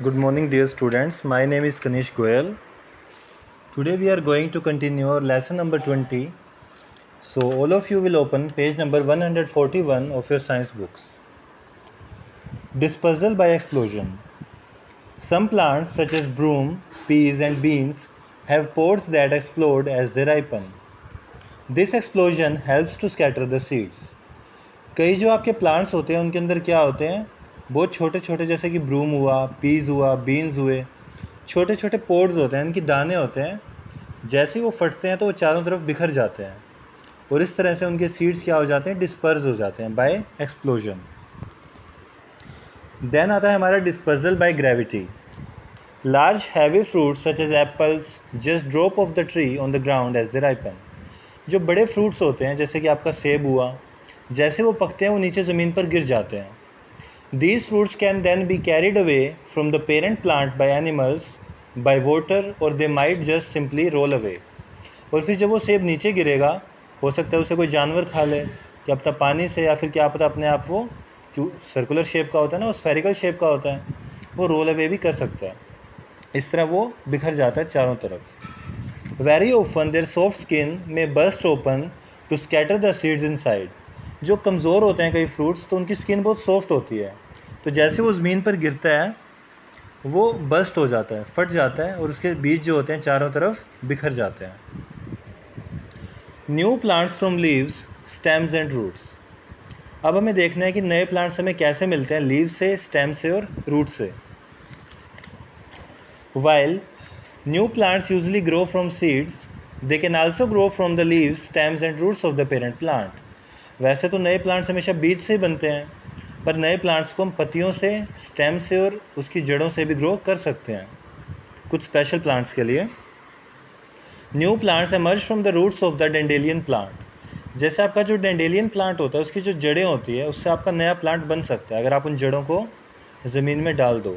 Good morning, dear students. My name is Kanish Goyal. Today we are going to continue our lesson number 20. So all of you will open page number 141 of your science books. Dispersal by explosion. Some plants such as broom, peas and beans have pods that explode as they ripen. This explosion helps to scatter the seeds. कई जो आपके plants होते हैं उनके अंदर क्या होते हैं, बहुत छोटे छोटे, जैसे कि ब्रूम हुआ, पीज हुआ, बीन्स हुए, छोटे छोटे पोड्स होते हैं, इनकी दाने होते हैं. जैसे ही वो फटते हैं तो वो चारों तरफ बिखर जाते हैं और इस तरह से उनके सीड्स क्या हो जाते हैं, डिस्पर्स हो जाते हैं बाय एक्सप्लोजन. देन आता है हमारा dispersal by gravity. Large heavy fruits such as apples just drop off the tree on the ground as they ripen. जो बड़े फ्रूट्स होते हैं जैसे कि आपका सेब हुआ, जैसे वो पकते हैं वो नीचे ज़मीन पर गिर जाते हैं. These fruits can then be carried away from the parent plant by animals by water or they might just simply roll away. और फिर जब वो सेब नीचे गिरेगा, हो सकता है उसे कोई जानवर खा ले, क्या पता पानी से, या फिर क्या पता अपने आप वो सर्कुलर शेप का होता है ना, वो स्फेरिकल शेप का होता है, वो रोल अवे भी कर सकता है. इस तरह वो बिखर जाता है चारों तरफ. Very often their soft skin may burst open to scatter the seeds inside. जो कमज़ोर होते हैं कई फ्रूट्स, तो उनकी स्किन बहुत सॉफ्ट होती है, तो जैसे वो ज़मीन पर गिरता है वो बस्ट हो जाता है, फट जाता है और उसके बीज जो होते हैं चारों तरफ बिखर जाते हैं. New plants from leaves, stems and roots. अब हमें देखना है कि नए प्लांट्स हमें कैसे मिलते हैं, लीव से, स्टेम से और रूट से. While new plants usually grow from seeds, they can also grow from the leaves, stems and roots of the parent plant. वैसे तो नए प्लांट्स हमेशा बीज से ही बनते हैं, पर नए प्लांट्स को हम पत्तियों से, स्टेम से और उसकी जड़ों से भी ग्रो कर सकते हैं कुछ स्पेशल प्लांट्स के लिए. New plants emerge from the roots of the dandelion plant. जैसे आपका जो डेंडेलियन प्लांट होता है उसकी जो जड़ें होती है उससे आपका नया प्लांट बन सकता है अगर आप उन जड़ों को ज़मीन में डाल दो.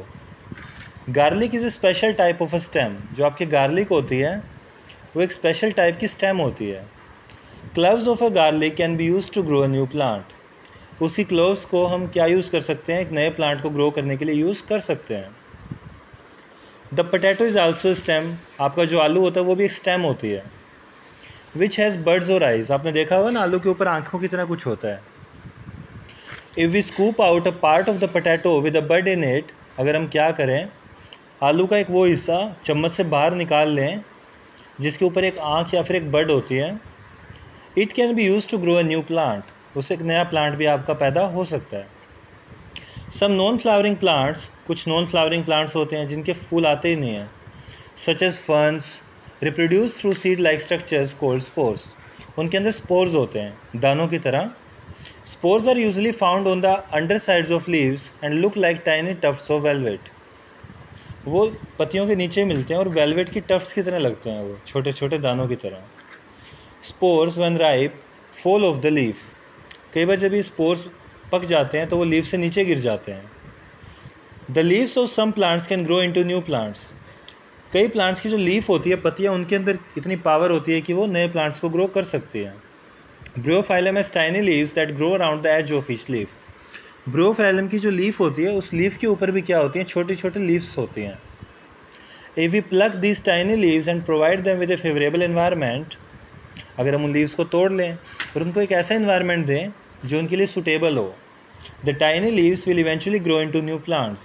Garlic is a special type of a stem. जो आपकी गार्लिक होती है वो एक स्पेशल टाइप की स्टेम होती है. Cloves of a garlic can be use to grow a new plant. उसी क्लोव्स को हम क्या यूज़ कर सकते हैं, एक नए प्लांट को ग्रो करने के लिए यूज़ कर सकते हैं. The potato is also stem. आपका जो आलू होता है वो भी एक स्टेम होती है. विच हैज़ बर्ड्स और आइज. आपने देखा होगा ना, आलू के ऊपर आंखों की तरह कुछ होता है. If we scoop out a part of the potato with a bud in it. अगर हम क्या करें, आलू का एक वो हिस्सा चम्मच से बाहर निकाल लें जिसके ऊपर एक आँख या फिर एक बर्ड होती है, it can be use to grow a new plant. उससे एक नया प्लांट भी आपका पैदा हो सकता है. Some non flowering plants. कुछ नॉन फ्लावरिंग प्लांट्स होते हैं जिनके फूल आते ही नहीं हैं, such as ferns, reproduce through seed like structures called spores. उनके अंदर स्पोर्स होते हैं दानों की तरह. Spores are usually found on the undersides of leaves and look like tiny tufts of velvet. वो पत्तियों के नीचे मिलते हैं और वेलवेट की टफ्ट्स की तरह लगते हैं, वो छोटे छोटे दानों की तरह. Spores when ripe fall of the leaf. कई बार जब ये स्पोर्स पक जाते हैं तो वो लीफ से नीचे गिर जाते हैं. The leaves of some plants can grow into new plants. कई प्लांट्स की जो लीफ होती है, पत्तियां, उनके अंदर इतनी पावर होती है कि वो नए प्लांट्स को ग्रो कर सकती हैं. Bryophyllum has tiny leaves that grow around the edge of each leaf. Bryophyllum की जो लीफ होती है उस लीफ के ऊपर भी क्या होती हैं, छोटी छोटी लीव्स होती हैं. If we pluck these tiny leaves and provide them with a favourable environment. अगर हम उन लीव्स को तोड़ लें और उनको एक ऐसा इन्वायरमेंट दें जो उनके लिए सूटेबल हो, the tiny leaves will eventually grow into new plants.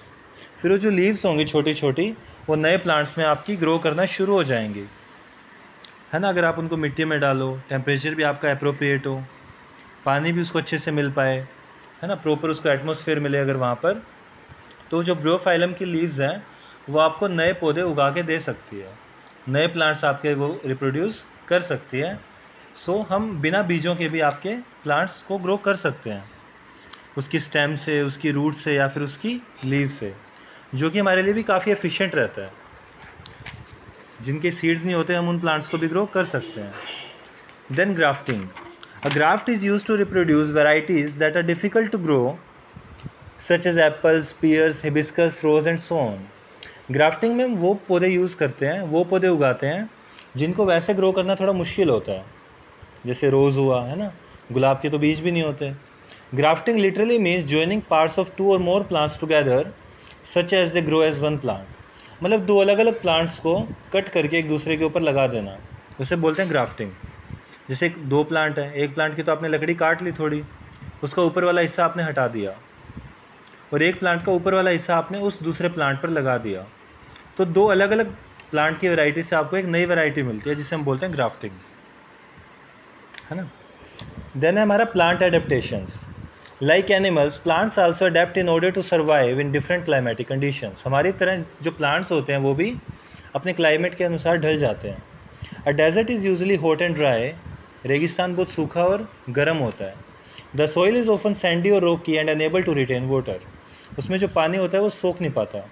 फिर वो जो लीव्स होंगी छोटी छोटी, वो नए प्लांट्स में आपकी ग्रो करना शुरू हो जाएंगी, है ना. अगर आप उनको मिट्टी में डालो, टेम्परेचर भी आपका अप्रोप्रिएट हो, पानी भी उसको अच्छे से मिल पाए, है ना, प्रॉपर उसको एटमॉस्फेयर मिले अगर वहाँ पर, तो जो ब्रियोफाइलम की लीव्स हैं वो आपको नए पौधे उगा के दे सकती है, नए प्लांट्स आपके वो रिप्रोड्यूस कर सकती है. सो हम बिना बीजों के भी आपके प्लांट्स को ग्रो कर सकते हैं, उसकी स्टेम से, उसकी रूट से या फिर उसकी लीव से, जो कि हमारे लिए भी काफ़ी एफिशिएंट रहता है. जिनके सीड्स नहीं होते हम उन प्लांट्स को भी ग्रो कर सकते हैं. Then grafting. A graft is use to reproduce varieties that are difficult to grow such as apples, pears, hibiscus, rose and so on. Grafting में हम वो पौधे यूज़ करते हैं, वो पौधे उगाते हैं जिनको वैसे ग्रो करना थोड़ा मुश्किल होता है, जैसे रोज़ हुआ, है ना, गुलाब के तो बीज भी नहीं होते. Grafting literally means joining parts of two और more plants together such as they grow as one plant, मतलब दो अलग अलग प्लांट्स को कट करके एक दूसरे के ऊपर लगा देना, उसे बोलते हैं ग्राफ्टिंग। जैसे दो प्लांट है, एक प्लांट की तो आपने लकड़ी काट ली थोड़ी, उसका ऊपर वाला हिस्सा आपने हटा दिया, और एक प्लांट का ऊपर वाला हिस्सा आपने उस दूसरे प्लांट पर लगा दिया, तो दो अलग अलग प्लांट की वैरायटी से आपको एक नई वैरायटी मिलती है जिसे हम बोलते हैं ग्राफ्टिंग, है ना। देन है हमारा plant adaptations. Like animals, plants also adapt in order to survive in different climatic conditions. हमारी तरह जो प्लांट्स होते हैं वो भी अपने क्लाइमेट के अनुसार ढल जाते हैं। A desert is usually hot and dry, रेगिस्तान बहुत सूखा और गर्म होता है। The soil is often sandy और rocky and unable to retain water, उसमें जो पानी होता है वो सोख नहीं पाता।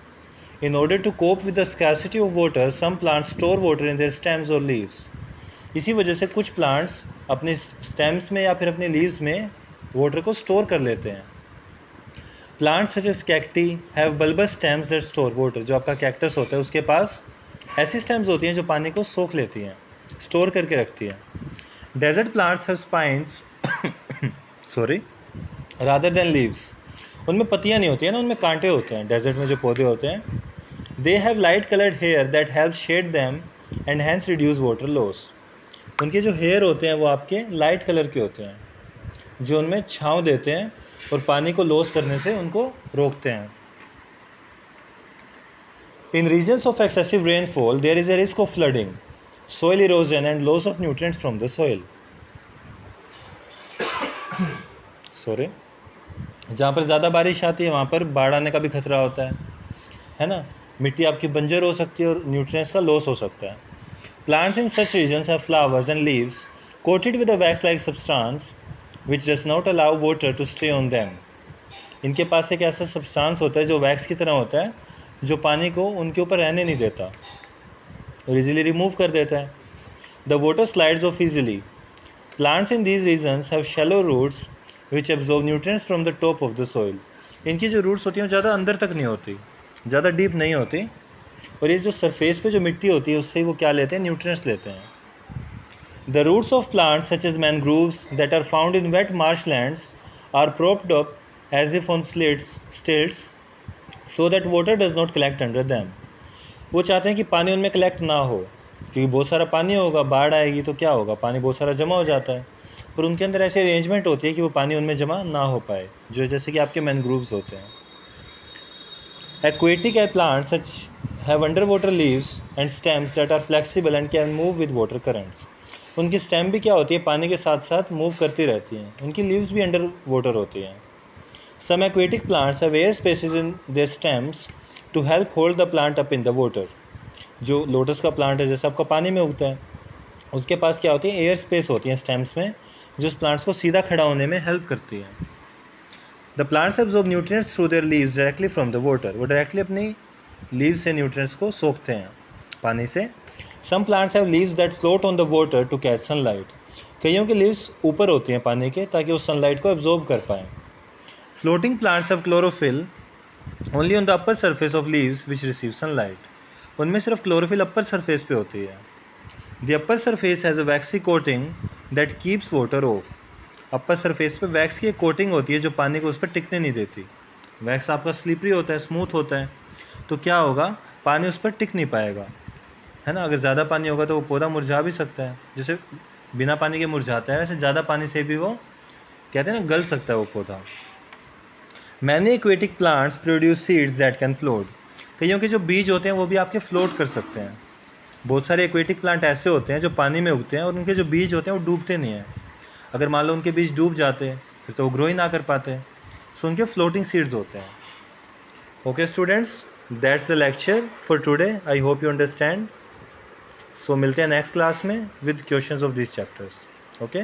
In order to cope with the scarcity of water, some plants store water in their stems और लीव्स। इसी वजह से कुछ प्लांट्स अपने स्टेम्स में या फिर अपने लीव्स में वाटर को स्टोर कर लेते हैं। Plants such as cacti have bulbous stems that store water, जो आपका कैक्टस होता है उसके पास ऐसी स्टेम्स होती हैं जो पानी को सोख लेती हैं, स्टोर करके रखती हैं। Desert plants have spines sorry rather than leaves, उनमें पत्तियां नहीं होती हैं ना, उनमें कांटे होते हैं। डेजर्ट में जो पौधे होते हैं, they have light coloured hair that help shade them and hence reduce water loss. उनके जो हेयर होते हैं वो आपके लाइट कलर के होते हैं, जो उनमें छांव देते हैं और पानी को लॉस करने से उनको रोकते हैं। In regions of excessive rainfall there is a risk of flooding, soil erosion and loss of nutrients from the soil. Sorry, जहाँ पर ज़्यादा बारिश आती है वहाँ पर बाढ़ आने का भी खतरा होता है ना। मिट्टी आपकी बंजर हो सकती है और न्यूट्रिएंट्स का लॉस हो सकता है। Plants in such regions have flowers and leaves coated with a wax like substance which does not allow water to stay on them. इनके पास एक ऐसा सब्सटेंस होता है जो वैक्स की तरह होता है, जो पानी को उनके ऊपर रहने नहीं देता और इजीली रिमूव कर देता है। The water slides off easily. Plants in these regions have shallow roots which absorb nutrients from the top of the soil. इनकी जो रूट्स होती हैं वो ज़्यादा अंदर तक नहीं होती, ज़्यादा डीप नहीं होती, और ये जो सरफेस पे जो मिट्टी होती है उससे वो क्या लेते हैं, न्यूट्रिएंट्स लेते हैं। The roots of plants such as mangroves that are found in wet marshlands are propped up as if on stilts so that water does not collect under them. वो चाहते हैं कि पानी उनमें कलेक्ट ना हो, क्योंकि बहुत सारा पानी होगा, बाढ़ आएगी तो क्या होगा, पानी बहुत सारा जमा हो जाता है, पर उनके अंदर ऐसी अरेंजमेंट होती है कि वो पानी उनमें जमा ना हो पाए, जो जैसे कि आपके मैनग्रोव्स होते हैं। Aquatic plants such have underwater leaves and stems that are flexible and can move with water currents. उनकी स्टेम भी क्या होती है, पानी के साथ साथ मूव करती रहती हैं। उनकी लीव्स भी अंडर वाटर होती हैं। Some aquatic plants have air spaces in their stems to help hold the plant up in the water. जो लोटस का प्लांट है जैसे आपका पानी में उगता है, उसके पास क्या होती है, एयर स्पेस होती है स्टेम्स में, जो उस प्लांट्स को सीधा खड़ा होने में हेल्प करती है। The plants absorb nutrients through their leaves directly from the water. वो डायरेक्टली अपनी लीव्स से न्यूट्रिएंट्स को सोखते हैं पानी से। Some plants have leaves that float on the water to catch sunlight. कईयों की लीव्स ऊपर होती हैं पानी के, ताकि वो सनलाइट को एब्जॉर्ब कर पाएँ। Floating plants have chlorophyll only on the upper surface of leaves which receive sunlight. उनमें सिर्फ क्लोरोफिल अपर सरफेस पे होती है। The upper surface has a vaccine coating that keeps water of. Upper surface पे wax की एक coating होती है जो पानी को उस पर टिकने नहीं देती। वैक्स आपका स्लिपरी होता है, स्मूथ होता है, तो क्या होगा, पानी उस पर टिक नहीं पाएगा, है ना। अगर ज़्यादा पानी होगा तो वो पौधा मुरझा भी सकता है, जैसे बिना पानी के मुरझाता है, वैसे ज़्यादा पानी से भी वो कहते हैं ना गल सकता है वो पौधा। Many aquatic plants produce seeds that can float. कईयों के जो बीज होते हैं वो भी आपके फ्लोट कर सकते हैं। बहुत सारे एक्वेटिक प्लांट ऐसे होते हैं जो पानी में उगते हैं और उनके जो बीज होते हैं वो डूबते नहीं हैं। अगर मान लो उनके बीज डूब जाते फिर तो वो ग्रो ही ना कर पाते, सो उनके फ्लोटिंग सीड्स होते हैं। Okay students, that's the lecture for today. I hope you understand. So मिलते हैं नेक्स्ट क्लास में with questions of this chapters. Okay.